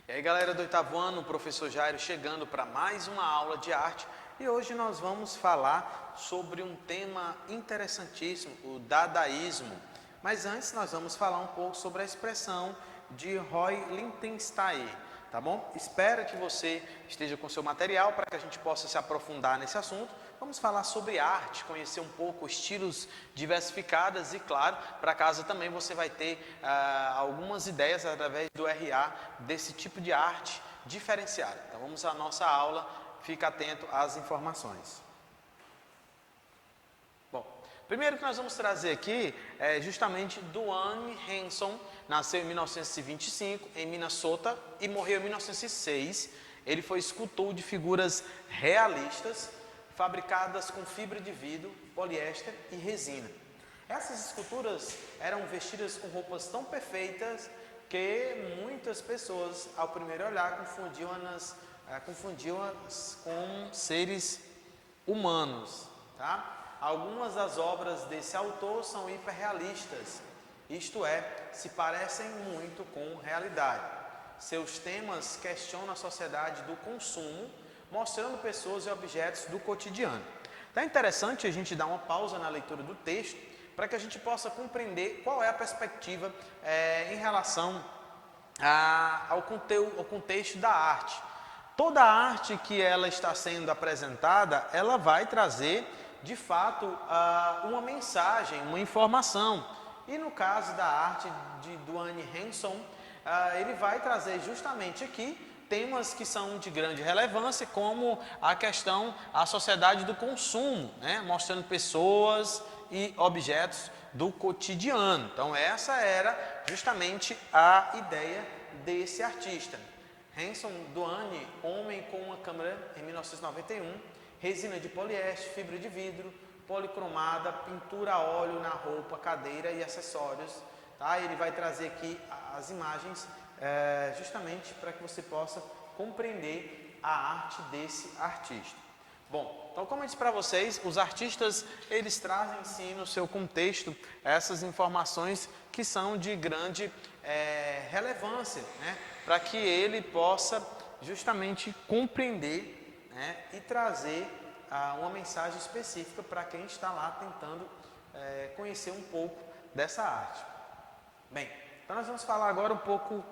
E aí galera do oitavo ano, o professor Jairo chegando para mais uma aula de arte e hoje nós vamos falar sobre um tema interessantíssimo, o dadaísmo. Mas antes nós vamos falar um pouco sobre a expressão de Roy Lichtenstein, tá bom? Espero que você esteja com seu material para que a gente possa se aprofundar nesse assunto. Vamos falar sobre arte, conhecer um pouco estilos diversificados e, claro, para casa também você vai ter algumas ideias através do RA desse tipo de arte diferenciada. Então vamos à nossa aula, fica atento às informações. Bom, primeiro que nós vamos trazer aqui é justamente Duane Hanson, nasceu em 1925 em Minnesota e morreu em 1906. Ele foi escultor de figuras realistas, fabricadas com fibra de vidro, poliéster e resina. Essas esculturas eram vestidas com roupas tão perfeitas que muitas pessoas, ao primeiro olhar, confundiam-as com seres humanos. Tá? Algumas das obras desse autor são hiperrealistas, isto é, se parecem muito com realidade. Seus temas questionam a sociedade do consumo, mostrando pessoas e objetos do cotidiano. Então é interessante a gente dar uma pausa na leitura do texto para que a gente possa compreender qual é a perspectiva em relação ao contexto da arte. Toda arte que ela está sendo apresentada, ela vai trazer, de fato, uma mensagem, uma informação. E no caso da arte de Duane Hanson, ele vai trazer justamente aqui temas que são de grande relevância, como a sociedade do consumo, né? Mostrando pessoas e objetos do cotidiano. Então essa era justamente a ideia desse artista. Hanson Duane, Homem com uma Câmera, em 1991, resina de poliéster, fibra de vidro, policromada, pintura a óleo na roupa, cadeira e acessórios. Tá? Ele vai trazer aqui as imagens justamente para que você possa compreender a arte desse artista. Bom, então como eu disse para vocês, os artistas eles trazem em si no seu contexto essas informações que são de grande relevância, né? Para que ele possa justamente compreender, né? E trazer uma mensagem específica para quem está lá tentando conhecer um pouco dessa arte. Bem, então nós vamos falar agora um pouco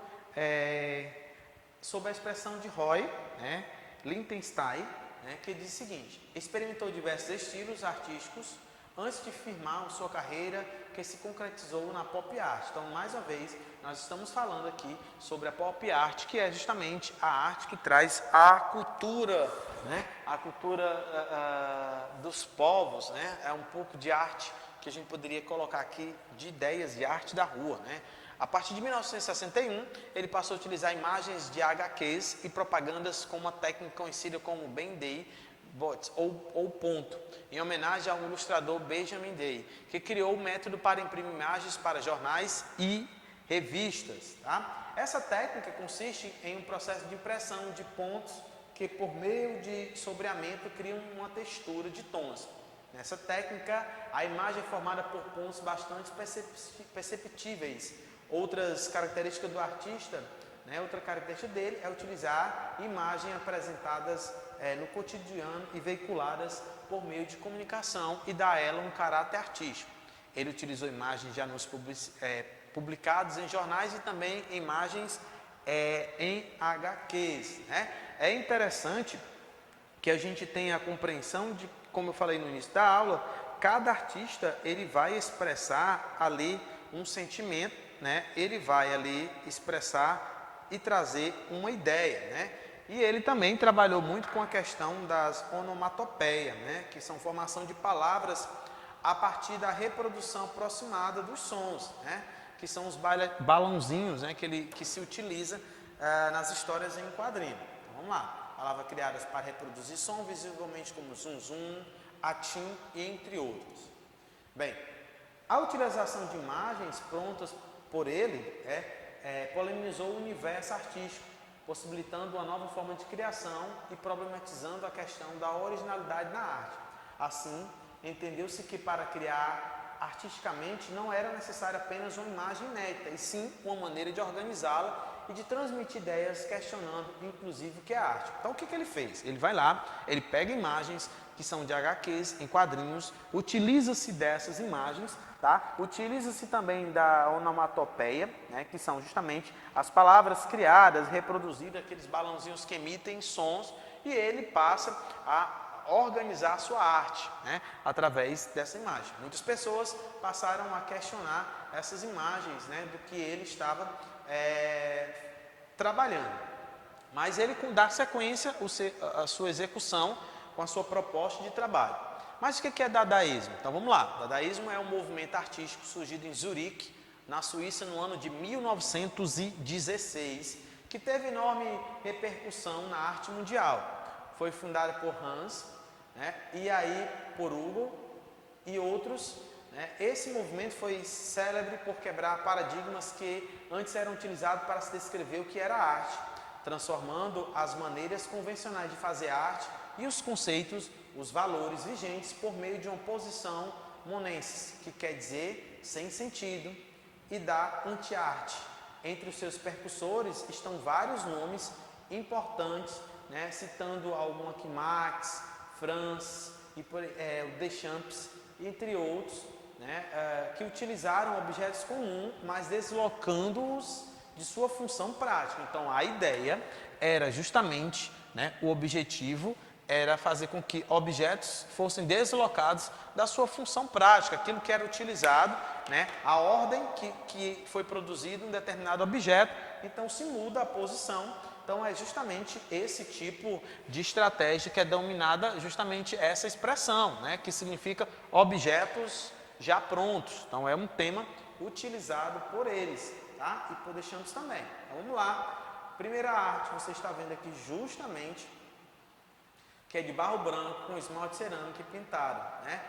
sobre a expressão de Roy, né, Lichtenstein, né, que diz o seguinte: experimentou diversos estilos artísticos antes de firmar sua carreira que se concretizou na pop art. Então, mais uma vez, nós estamos falando aqui sobre a pop art, que é justamente a arte que traz a cultura, né, a cultura dos povos, né, é um pouco de arte que a gente poderia colocar aqui de ideias de arte da rua, né? A partir de 1961, ele passou a utilizar imagens de HQs e propagandas com uma técnica conhecida como Ben-Day Bots, ou ponto, em homenagem ao ilustrador Benjamin Day, que criou o método para imprimir imagens para jornais e revistas. Tá? Essa técnica consiste em um processo de impressão de pontos que, por meio de sombreamento, criam uma textura de tons. Nessa técnica, a imagem é formada por pontos bastante perceptíveis. Outras características do artista, né, outra característica dele é utilizar imagens apresentadas no cotidiano e veiculadas por meio de comunicação e dar a ela um caráter artístico. Ele utilizou imagens de anúncios publicados em jornais e também imagens em HQs. Né? É interessante que a gente tenha a compreensão de, como eu falei no início da aula, cada artista ele vai expressar ali um sentimento, né? Ele vai ali expressar e trazer uma ideia, né? E ele também trabalhou muito com a questão das onomatopeias, né? Que são formação de palavras a partir da reprodução aproximada dos sons, né? Que são os balãozinhos, né? Que se utiliza nas histórias em quadrinho. Então, vamos lá. Palavras criadas para reproduzir som, visivelmente como zum zum, atim e entre outros. Bem, a utilização de imagens prontas por ele polemizou o universo artístico, possibilitando uma nova forma de criação e problematizando a questão da originalidade na arte. Assim, entendeu-se que para criar artisticamente não era necessária apenas uma imagem inédita, e sim uma maneira de organizá-la e de transmitir ideias questionando, inclusive, o que é arte. Então, o que ele fez? Ele vai lá, ele pega imagens que são de HQs, em quadrinhos, utiliza-se dessas imagens, tá? Utiliza-se também da onomatopeia, né, que são justamente as palavras criadas, reproduzidas, aqueles balãozinhos que emitem sons, e ele passa a organizar a sua arte, né, através dessa imagem. Muitas pessoas passaram a questionar essas imagens, né, do que ele estava trabalhando. Mas ele dá sequência à sua execução com a sua proposta de trabalho. Mas o que é dadaísmo? Então vamos lá. Dadaísmo é um movimento artístico surgido em Zurique, na Suíça, no ano de 1916, que teve enorme repercussão na arte mundial. Foi fundado por Hans, né, e aí por Hugo e outros. Né. Esse movimento foi célebre por quebrar paradigmas que antes eram utilizados para se descrever o que era arte, transformando as maneiras convencionais de fazer arte e os conceitos, os valores vigentes por meio de uma posição monensis, que quer dizer sem sentido, e da anti-arte. Entre os seus percussores estão vários nomes importantes, né, citando algum aqui, Max, Franz, e o Deschamps, entre outros, né, que utilizaram objetos comuns, mas deslocando-os de sua função prática. Então, a ideia era justamente, né, o objetivo era fazer com que objetos fossem deslocados da sua função prática, aquilo que era utilizado, né, a ordem que foi produzido um determinado objeto, então se muda a posição. Então é justamente esse tipo de estratégia que é denominada justamente essa expressão, né, que significa objetos já prontos. Então é um tema utilizado por eles, tá? E por Deschamps também. Então vamos lá. Primeira arte, você está vendo aqui justamente que é de barro branco com esmalte cerâmico e pintado, né?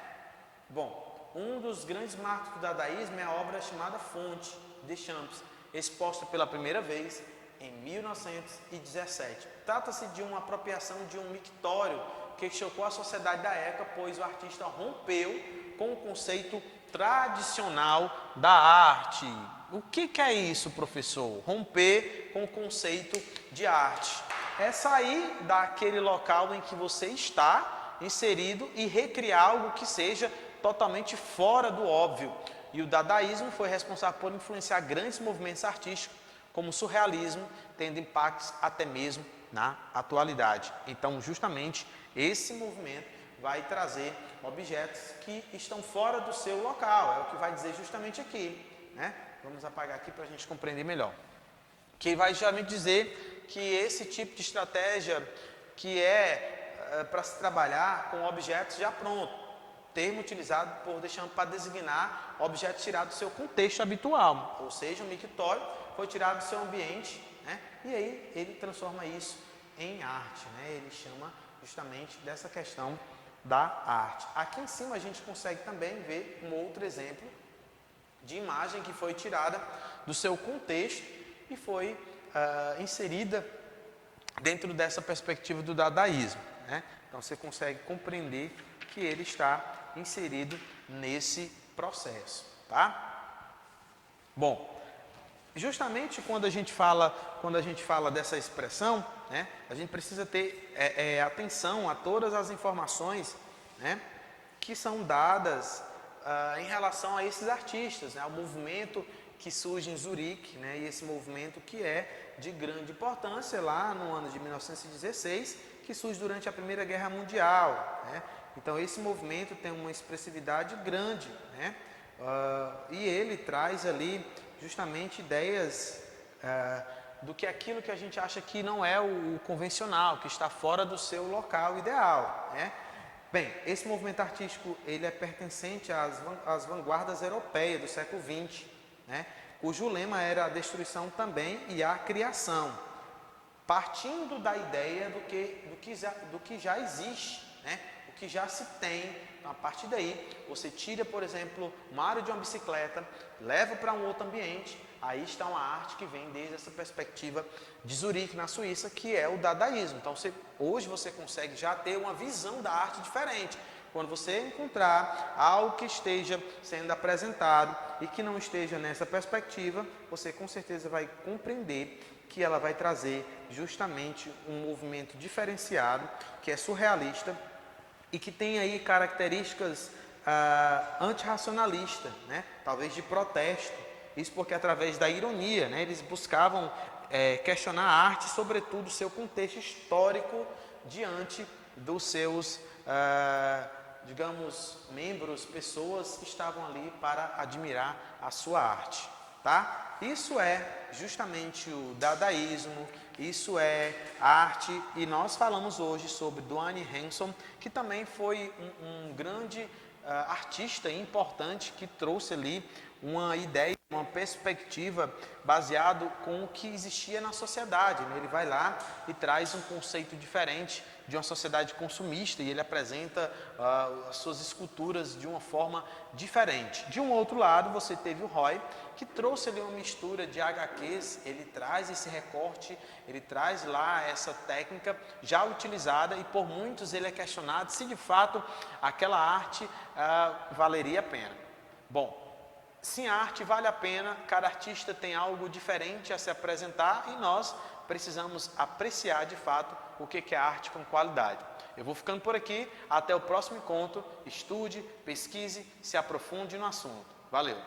Bom, um dos grandes marcos do dadaísmo é a obra chamada Fonte, de Deschamps, exposta pela primeira vez em 1917. Trata-se de uma apropriação de um mictório que chocou a sociedade da época, pois o artista rompeu com o conceito tradicional da arte. O que é isso, professor? Romper com o conceito de arte. É sair daquele local em que você está inserido e recriar algo que seja totalmente fora do óbvio. E o dadaísmo foi responsável por influenciar grandes movimentos artísticos, como o surrealismo, tendo impactos até mesmo na atualidade. Então, justamente, esse movimento vai trazer objetos que estão fora do seu local, é o que vai dizer justamente aqui, né? Vamos apagar aqui para a gente compreender melhor. Que vai justamente dizer que esse tipo de estratégia que é para se trabalhar com objetos já prontos, termo utilizado por Deschamps para designar objetos tirados do seu contexto habitual, ou seja, o mictório foi tirado do seu ambiente, né? E aí ele transforma isso em arte, né? Ele chama justamente dessa questão da arte. Aqui em cima a gente consegue também ver um outro exemplo de imagem que foi tirada do seu contexto e foi inserida dentro dessa perspectiva do dadaísmo, né? Então você consegue compreender que ele está inserido nesse processo, tá? Bom, justamente quando a gente fala dessa expressão, né, a gente precisa ter atenção a todas as informações, né, que são dadas em relação a esses artistas, né, ao movimento que surge em Zurique, né, e esse movimento que é de grande importância lá no ano de 1916, que surge durante a Primeira Guerra Mundial, né? Então esse movimento tem uma expressividade grande, né? E ele traz ali justamente ideias do que aquilo que a gente acha que não é o convencional, que está fora do seu local ideal, né? Bem, esse movimento artístico ele é pertencente às vanguardas europeias do século XX, né? Cujo lema era a destruição também e a criação, partindo da ideia do que já existe, né? O que já se tem. Então, a partir daí, você tira, por exemplo, uma área de uma bicicleta, leva para um outro ambiente, aí está uma arte que vem desde essa perspectiva de Zurique, na Suíça, que é o dadaísmo. Então, hoje você consegue já ter uma visão da arte diferente. Quando você encontrar algo que esteja sendo apresentado e que não esteja nessa perspectiva, você com certeza vai compreender que ela vai trazer justamente um movimento diferenciado, que é surrealista e que tem aí características antirracionalistas, né? Talvez de protesto. Isso porque através da ironia, né, eles buscavam questionar a arte, sobretudo seu contexto histórico diante dos seus, digamos, membros, pessoas que estavam ali para admirar a sua arte, tá? Isso é justamente o dadaísmo, isso é arte, e nós falamos hoje sobre Duane Hanson, que também foi um grande artista importante que trouxe ali uma ideia, uma perspectiva baseado com o que existia na sociedade, né? Ele vai lá e traz um conceito diferente de uma sociedade consumista e ele apresenta as suas esculturas de uma forma diferente. De um outro lado, você teve o Roy, que trouxe ali uma mistura de HQs, ele traz esse recorte, ele traz lá essa técnica já utilizada e por muitos ele é questionado se de fato aquela arte valeria a pena. Bom, sim, a arte vale a pena, cada artista tem algo diferente a se apresentar e nós precisamos apreciar de fato o que é arte com qualidade. Eu vou ficando por aqui, até o próximo encontro, estude, pesquise, se aprofunde no assunto. Valeu!